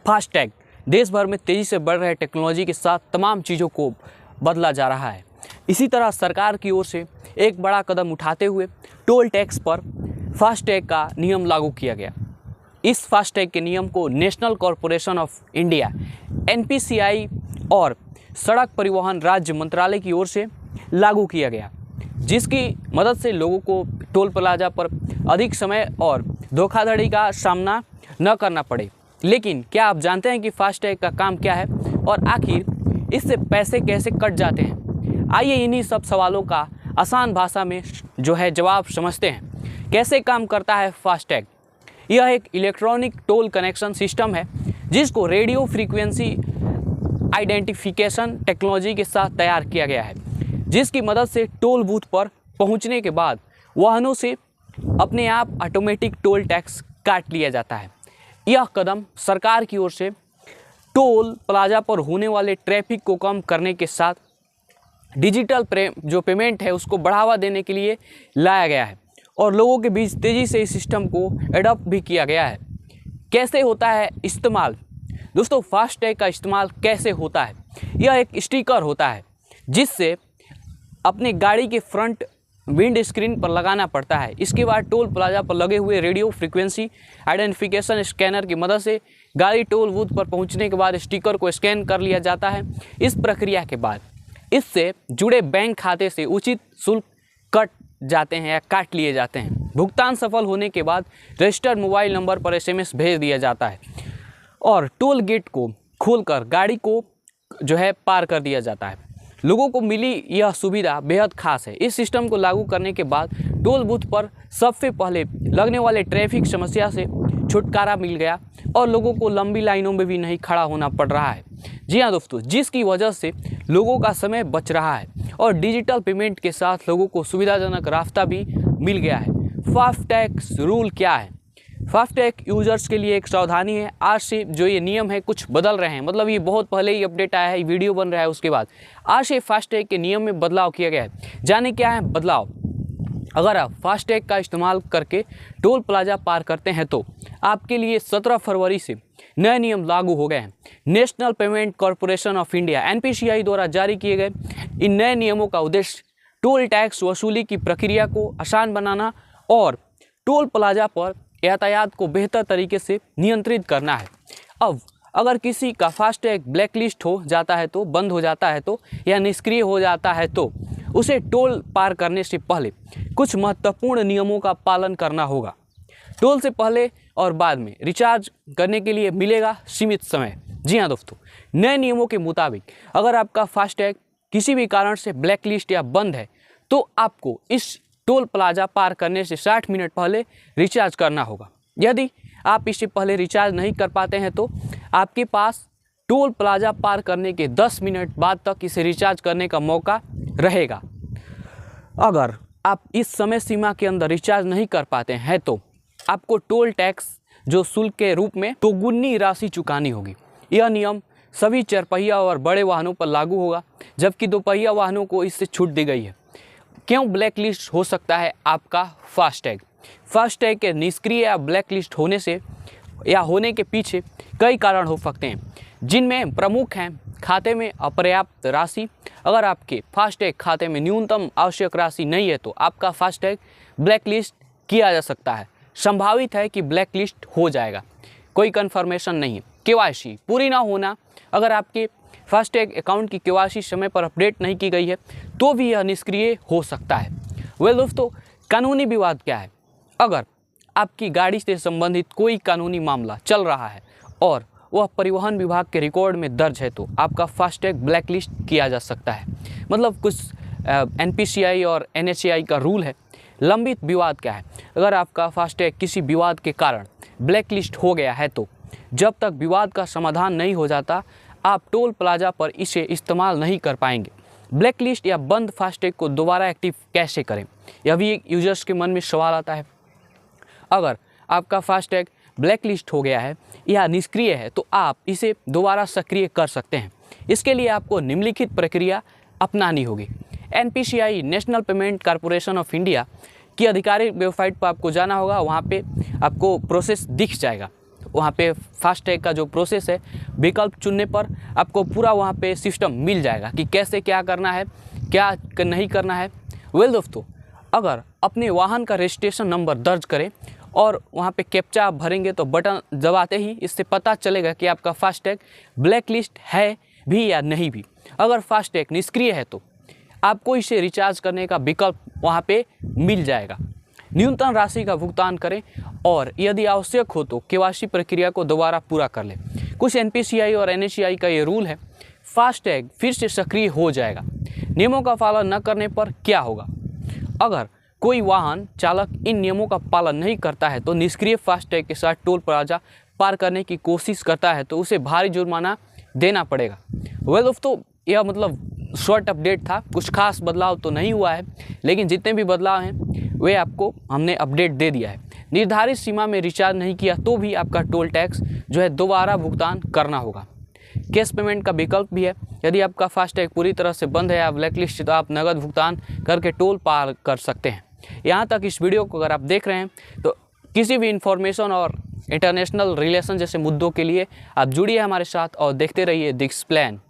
FASTag देश भर में तेज़ी से बढ़ रहे टेक्नोलॉजी के साथ तमाम चीज़ों को बदला जा रहा है। इसी तरह सरकार की ओर से एक बड़ा कदम उठाते हुए टोल टैक्स पर फास्टैग का नियम लागू किया गया। इस फास्टैग के नियम को national corporation of India (NPCI) और सड़क परिवहन राज्य मंत्रालय की ओर से लागू किया गया, जिसकी मदद से लोगों को टोल प्लाजा पर अधिक समय और धोखाधड़ी का सामना न करना पड़े। लेकिन क्या आप जानते हैं कि फास्टैग का काम क्या है और आखिर इससे पैसे कैसे कट जाते हैं? आइए इन्हीं सब सवालों का आसान भाषा में जवाब समझते हैं। कैसे काम करता है फास्टैग? यह एक इलेक्ट्रॉनिक टोल कनेक्शन सिस्टम है जिसको रेडियो फ्रीक्वेंसी आइडेंटिफिकेशन टेक्नोलॉजी के साथ तैयार किया गया है, जिसकी मदद से टोल बूथ पर पहुंचने के बाद वाहनों से अपने आप ऑटोमेटिक टोल टैक्स काट लिया जाता है। यह कदम सरकार की ओर से टोल प्लाजा पर होने वाले ट्रैफिक को कम करने के साथ डिजिटल पेमेंट है उसको बढ़ावा देने के लिए लाया गया है और लोगों के बीच तेज़ी से इस सिस्टम को एडॉप्ट भी किया गया है। कैसे होता है इस्तेमाल? दोस्तों, फास्टैग का इस्तेमाल कैसे होता है? यह एक स्टिकर होता है जिससे अपने गाड़ी के फ्रंट विंड स्क्रीन पर लगाना पड़ता है। इसके बाद टोल प्लाजा पर लगे हुए रेडियो फ्रीक्वेंसी आइडेंटिफिकेशन स्कैनर की मदद से गाड़ी टोल बूथ पर पहुंचने के बाद स्टिकर को स्कैन कर लिया जाता है। इस प्रक्रिया के बाद इससे जुड़े बैंक खाते से उचित शुल्क कट जाते हैं या काट लिए जाते हैं। भुगतान सफल होने के बाद रजिस्टर्ड मोबाइल नंबर पर SMS भेज दिया जाता है और टोल गेट को खोलकर गाड़ी को पार कर दिया जाता है। लोगों को मिली यह सुविधा बेहद खास है। इस सिस्टम को लागू करने के बाद टोल बूथ पर सबसे पहले लगने वाले ट्रैफिक समस्या से छुटकारा मिल गया और लोगों को लंबी लाइनों में भी नहीं खड़ा होना पड़ रहा है। जी हाँ दोस्तों, जिसकी वजह से लोगों का समय बच रहा है और डिजिटल पेमेंट के साथ लोगों को सुविधाजनक रास्ता भी मिल गया है। फास्टैग रूल क्या है? फास्टैग यूजर्स के लिए एक सावधानी है। आज से जो ये नियम है कुछ बदल रहे हैं, मतलब ये बहुत पहले ही अपडेट आया है, वीडियो बन रहा है उसके बाद आज से फास्टैग के नियम में बदलाव किया गया है। जाने क्या है बदलाव? अगर आप फास्टैग का इस्तेमाल करके टोल प्लाजा पार करते हैं तो आपके लिए 17 फरवरी से नए नियम लागू हो गए हैं। National payment corporation of India (NPCI) द्वारा जारी किए गए इन नए नियमों का उद्देश्य टोल टैक्स वसूली की प्रक्रिया को आसान बनाना और टोल प्लाजा पर यातायात को बेहतर तरीके से नियंत्रित करना है। अब अगर किसी का फास्टैग ब्लैकलिस्ट हो जाता है तो बंद हो जाता है तो या निष्क्रिय हो जाता है तो उसे टोल पार करने से पहले कुछ महत्वपूर्ण नियमों का पालन करना होगा। टोल से पहले और बाद में रिचार्ज करने के लिए मिलेगा सीमित समय। जी हाँ दोस्तों, नए नियमों के मुताबिक अगर आपका फास्टैग किसी भी कारण से ब्लैकलिस्ट या बंद है तो आपको इस टोल प्लाजा पार करने से 60 मिनट पहले रिचार्ज करना होगा। यदि आप इससे पहले रिचार्ज नहीं कर पाते हैं तो आपके पास टोल प्लाजा पार करने के 10 मिनट बाद तक इसे रिचार्ज करने का मौका रहेगा। अगर आप इस समय सीमा के अंदर रिचार्ज नहीं कर पाते हैं तो आपको टोल टैक्स शुल्क के रूप में दोगुनी राशि चुकानी होगी। यह नियम सभी चरपहिया और बड़े वाहनों पर लागू होगा, जबकि दोपहिया वाहनों को इससे छूट दी गई है। क्यों ब्लैकलिस्ट हो सकता है आपका फास्टैग? फास्टैग के निष्क्रिय या ब्लैकलिस्ट होने से या होने के पीछे कई कारण हो सकते हैं, जिनमें प्रमुख हैं खाते में अपर्याप्त राशि। अगर आपके फास्टैग खाते में न्यूनतम आवश्यक राशि नहीं है तो आपका फास्टैग ब्लैकलिस्ट किया जा सकता है। संभावित है कि ब्लैकलिस्ट हो जाएगा, कोई कंफर्मेशन नहीं है। KYC पूरी ना होना, अगर आपके फास्टैग अकाउंट की KYC समय पर अपडेट नहीं की गई है तो भी यह निष्क्रिय हो सकता है। दोस्तों, कानूनी विवाद क्या है? अगर आपकी गाड़ी से संबंधित कोई कानूनी मामला चल रहा है और वह परिवहन विभाग के रिकॉर्ड में दर्ज है तो आपका फास्टैग ब्लैकलिस्ट किया जा सकता है। मतलब कुछ NPCI और NHAI का रूल है। लंबित विवाद क्या है? अगर आपका फास्टैग किसी विवाद के कारण ब्लैकलिस्ट हो गया है तो जब तक विवाद का समाधान नहीं हो जाता आप टोल प्लाजा पर इसे इस्तेमाल नहीं कर पाएंगे। ब्लैकलिस्ट या बंद फास्टैग को दोबारा एक्टिव कैसे करें, यह भी एक यूजर्स के मन में सवाल आता है। अगर आपका फास्टैग ब्लैकलिस्ट हो गया है या निष्क्रिय है तो आप इसे दोबारा सक्रिय कर सकते हैं। इसके लिए आपको निम्नलिखित प्रक्रिया अपनानी होगी। NPCI national payment corporation of India की आधिकारिक वेबसाइट पर आपको जाना होगा, वहाँ पे आपको प्रोसेस दिख जाएगा। वहाँ पे फास्टैग का जो प्रोसेस है, विकल्प चुनने पर आपको पूरा वहाँ पे सिस्टम मिल जाएगा कि कैसे क्या करना है, क्या नहीं करना है। वेल दोस्तों, अगर अपने वाहन का रजिस्ट्रेशन नंबर दर्ज करें और वहाँ पे कैप्चा आप भरेंगे तो बटन दबाते ही इससे पता चलेगा कि आपका फास्टैग ब्लैक लिस्ट है भी या नहीं भी। अगर फास्टैग निष्क्रिय है तो आपको इसे रिचार्ज करने का विकल्प वहाँ पे मिल जाएगा। न्यूनतम राशि का भुगतान करें और यदि आवश्यक हो तो केवाईसी प्रक्रिया को दोबारा पूरा कर लें। कुछ एनपीसीआई और एनएचएआई का ये रूल है, फास्टैग फिर से सक्रिय हो जाएगा। नियमों का पालन न करने पर क्या होगा? अगर कोई वाहन चालक इन नियमों का पालन नहीं करता है तो निष्क्रिय फास्टैग के साथ टोल प्लाजा पार करने की कोशिश करता है तो उसे भारी जुर्माना देना पड़ेगा। वेल दोस्तों, यह मतलब शॉर्ट अपडेट था, कुछ खास बदलाव तो नहीं हुआ है, लेकिन जितने भी बदलाव हैं वे आपको हमने अपडेट दे दिया है। निर्धारित सीमा में रिचार्ज नहीं किया तो भी आपका टोल टैक्स जो है दोबारा भुगतान करना होगा। कैश पेमेंट का विकल्प भी है। यदि आपका फास्टैग पूरी तरह से बंद है या ब्लैकलिस्ट तो आप नगद भुगतान करके टोल पार कर सकते हैं। यहाँ तक इस वीडियो को अगर आप देख रहे हैं तो किसी भी इंफॉर्मेशन और इंटरनेशनल रिलेशन जैसे मुद्दों के लिए आप जुड़िए हमारे साथ और देखते रहिए द एक्सप्लेन।